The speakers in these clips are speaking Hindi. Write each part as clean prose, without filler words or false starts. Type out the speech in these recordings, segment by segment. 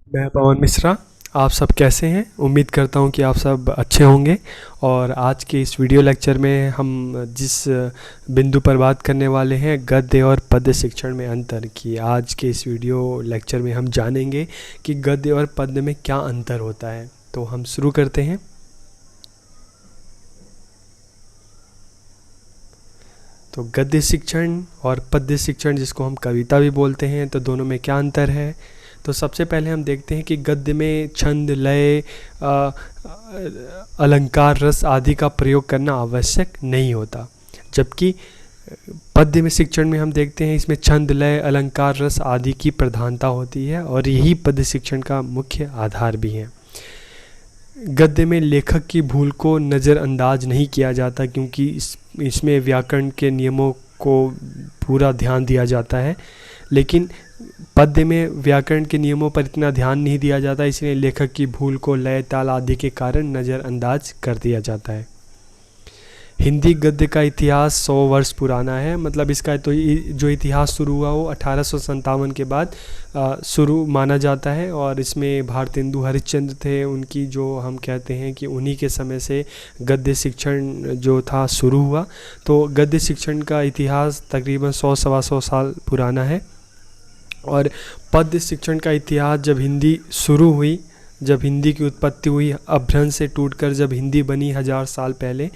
मैं पवन मिश्रा। आप सब कैसे हैं? उम्मीद करता हूं कि आप सब अच्छे होंगे। और आज के इस वीडियो लेक्चर में हम जिस बिंदु पर बात करने वाले हैं गद्य और पद्य शिक्षण में अंतर की, आज के इस वीडियो लेक्चर में हम जानेंगे कि गद्य और पद्य में क्या अंतर होता है। तो हम शुरू करते हैं। तो गद्य शिक्षण और पद्य शिक्षण, जिसको हम कविता भी बोलते हैं, तो दोनों में क्या अंतर है। तो सबसे पहले हम देखते हैं कि गद्य में छंद, लय, अलंकार, रस आदि का प्रयोग करना आवश्यक नहीं होता, जबकि पद्य में शिक्षण में हम देखते हैं इसमें छंद, लय, अलंकार, रस आदि की प्रधानता होती है और यही पद्य शिक्षण का मुख्य आधार भी है। गद्य में लेखक की भूल को नज़रअंदाज नहीं किया जाता, क्योंकि इसमें व्याकरण के नियमों को पूरा ध्यान दिया जाता है, लेकिन पद्य में व्याकरण के नियमों पर इतना ध्यान नहीं दिया जाता, इसलिए लेखक की भूल को लय, ताल आदि के कारण नज़रअंदाज कर दिया जाता है। हिंदी गद्य का इतिहास 100 वर्ष पुराना है। मतलब इसका तो जो इतिहास शुरू हुआ वो 1857 के बाद शुरू माना जाता है, और इसमें भारतेंदु हरिश्चंद्र थे, उनकी जो हम कहते हैं कि उन्हीं के समय से गद्य शिक्षण जो था शुरू हुआ। तो गद्य शिक्षण का इतिहास तकरीबन 100-125 साल पुराना है। और पद्य शिक्षण का इतिहास जब हिंदी शुरू हुई, जब हिंदी की उत्पत्ति हुई, अपभ्रंश से टूटकर जब हिंदी बनी 1000 साल पहले,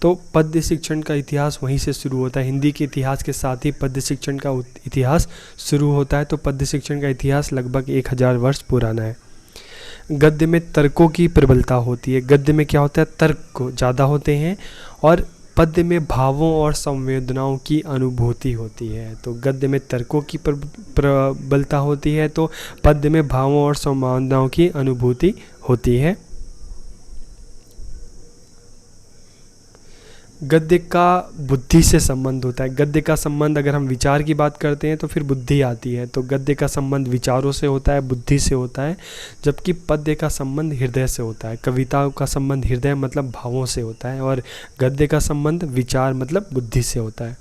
तो पद्य शिक्षण का इतिहास वहीं से शुरू होता है। हिंदी के इतिहास के साथ ही पद्य शिक्षण का इतिहास शुरू होता है। तो पद्य शिक्षण का इतिहास लगभग 1000 वर्ष पुराना है। गद्य में तर्कों की प्रबलता होती है। गद्य में क्या होता है, तर्क ज़्यादा होते हैं, और पद्य में भावों और संवेदनाओं की अनुभूति होती है। तो गद्य में तर्कों की प्रबलता होती है, तो पद्य में भावों और संवेदनाओं की अनुभूति होती है। गद्य का बुद्धि से संबंध होता है। गद्य का संबंध, अगर हम विचार की बात करते हैं तो फिर बुद्धि आती है। तो गद्य का संबंध विचारों से होता है, बुद्धि से होता है, जबकि पद्य का संबंध हृदय से होता है। कविताओं का संबंध हृदय मतलब भावों से होता है, और गद्य का संबंध विचार मतलब बुद्धि से होता है।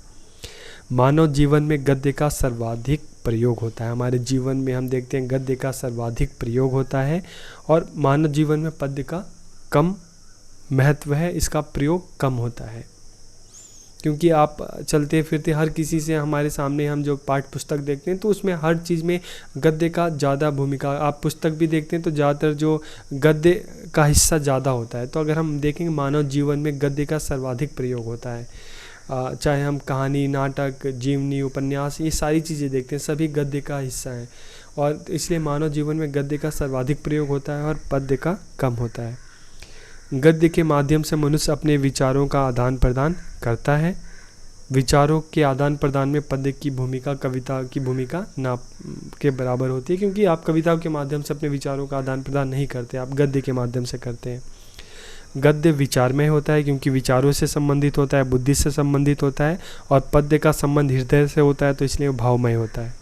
मानव जीवन में गद्य का सर्वाधिक प्रयोग होता है। हमारे जीवन में हम देखते हैं गद्य का सर्वाधिक प्रयोग होता है, और मानव जीवन में पद्य का कम महत्व है, इसका प्रयोग कम होता है। क्योंकि आप चलते फिरते हर किसी से, हमारे सामने हम जो पाठ्य पुस्तक देखते हैं तो उसमें हर चीज़ में गद्य का ज़्यादा भूमिका, आप पुस्तक भी देखते हैं तो ज़्यादातर जो गद्य का हिस्सा ज़्यादा होता है। तो अगर हम देखेंगे मानव जीवन में गद्य का सर्वाधिक प्रयोग होता है। चाहे हम कहानी, नाटक, जीवनी, उपन्यास, ये सारी चीज़ें देखते हैं, सभी गद्य का हिस्सा हैं, और इसलिए मानव जीवन में गद्य का सर्वाधिक प्रयोग होता है और पद्य का कम होता है। गद्य के माध्यम से मनुष्य अपने विचारों का आदान प्रदान करता है। विचारों के आदान प्रदान में पद्य की भूमिका कविता की भूमिका ना के बराबर होती है, क्योंकि आप कविताओं के माध्यम से अपने विचारों का आदान प्रदान नहीं करते, आप गद्य के माध्यम से करते हैं। गद्य विचारमय होता है, क्योंकि विचारों से संबंधित होता है, बुद्धि से संबंधित होता है, और पद्य का संबंध हृदय से होता है, तो इसलिए भावमय होता है।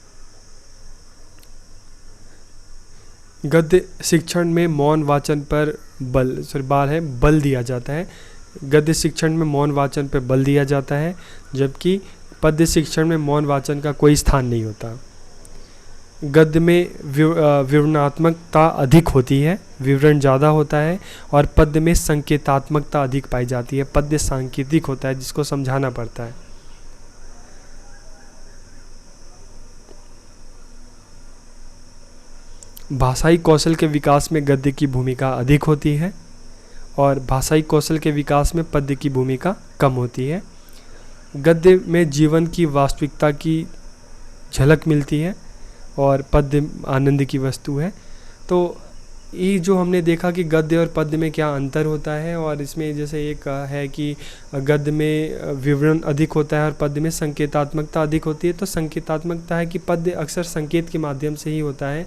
गद्य शिक्षण में मौन वाचन पर बल दिया जाता है। गद्य शिक्षण में मौन वाचन पर बल दिया जाता है, जबकि पद्य शिक्षण में मौन वाचन का कोई स्थान नहीं होता। गद्य में विवरणात्मकता अधिक होती है, विवरण ज़्यादा होता है, और पद्य में संकेतात्मकता अधिक पाई जाती है। पद्य सांकेतिक होता है, जिसको समझाना पड़ता है। भाषाई कौशल के विकास में गद्य की भूमिका अधिक होती है, और भाषाई कौशल के विकास में पद्य की भूमिका कम होती है। गद्य में जीवन की वास्तविकता की झलक मिलती है, और पद्य आनंद की वस्तु है। तो ये जो हमने देखा कि गद्य और पद्य में क्या अंतर होता है, और इसमें जैसे एक है कि गद्य में विवरण अधिक होता है और पद्य में संकेतात्मकता अधिक होती है। तो संकेतात्मकता है कि पद्य अक्सर संकेत के माध्यम से ही होता है,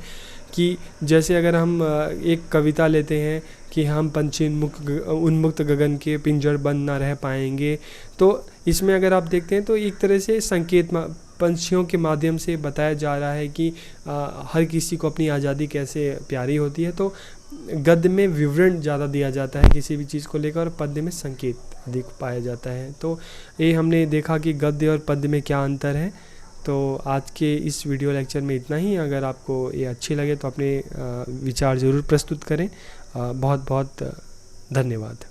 कि जैसे अगर हम एक कविता लेते हैं कि हम पंछी उन्मुक्त गगन के पिंजर बंद ना रह पाएंगे, तो इसमें अगर आप देखते हैं तो एक तरह से संकेत पंछियों के माध्यम से बताया जा रहा है कि हर किसी को अपनी आज़ादी कैसे प्यारी होती है। तो गद्य में विवरण ज़्यादा दिया जाता है किसी भी चीज़ को लेकर, और पद्य में संकेत अधिक पाया जाता है। तो ये हमने देखा कि गद्य और पद्य में क्या अंतर है। तो आज के इस वीडियो लेक्चर में इतना ही। अगर आपको ये अच्छी लगे तो अपने विचार ज़रूर प्रस्तुत करें। बहुत बहुत धन्यवाद।